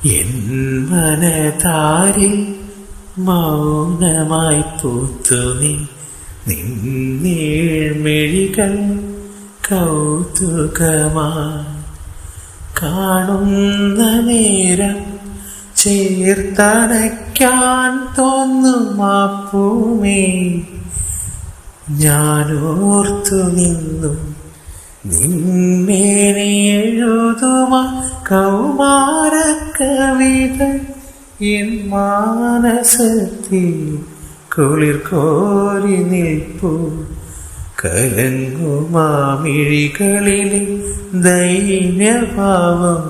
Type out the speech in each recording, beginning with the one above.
N മനതാരിൽ മൗനമായി പൂത്തു നീ, നിന്നീഴ്മിഴികൾ കൗതുകമായി കാണുന്ന നേരം ചേർത്തണയ്ക്കാൻ തോന്നുമാ പൂമേ. ഞാനോർത്തു നിന്നു നിന്മേനി എഴുതുമാ കൗമാര കവിത, എൻ മാനസത്തിൽ കുളിർ കോരി നിൽപ്പൂ. കലങ്ങുമാമിഴികളിലെ ദൈന്യഭാവം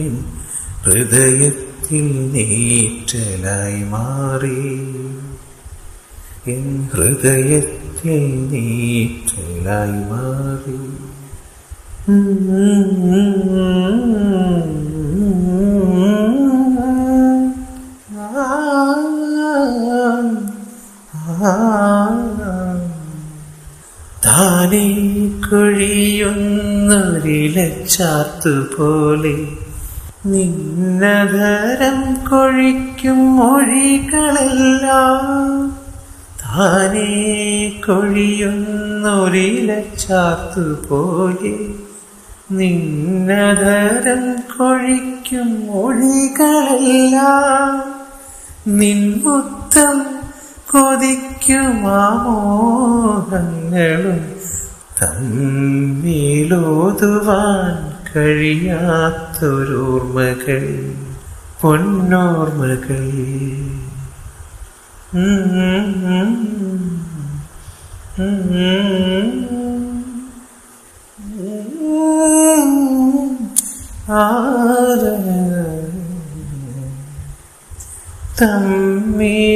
എൻ ഹൃദയത്തിൽ നീറ്റലായി മാറി, എൻ ഹൃദയത്തിൽ നീറ്റലായി മാറി. താനേ കൊഴിയുന്നൊരിലച്ചാർത്തുപോലെ നിന്നധരം കൊഴിക്കും മൊഴികളെല്ലാം. താനേ കൊഴിയുന്നൊരിലച്ചാർത്തുപോലെ നിന്നധരം കൊഴിക്കും മൊഴികളെല്ലാം. നിൻമുത്തം കൊതിക്കുമാ മോഹങ്ങളും തമ്മിലോതുവാൻ കഴിയാത്തൊരോർമ്മകൾ, പൊന്നോർമ്മകൾ.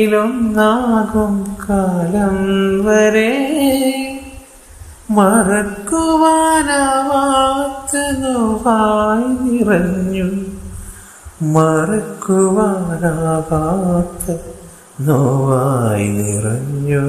തമ്മിലൊന്നാകും കാലം വരെ മറക്കുവാനാവാത്ത നോവായി നിറഞ്ഞു, മറക്കുവാനാവാത്ത നോവായി നിറഞ്ഞു.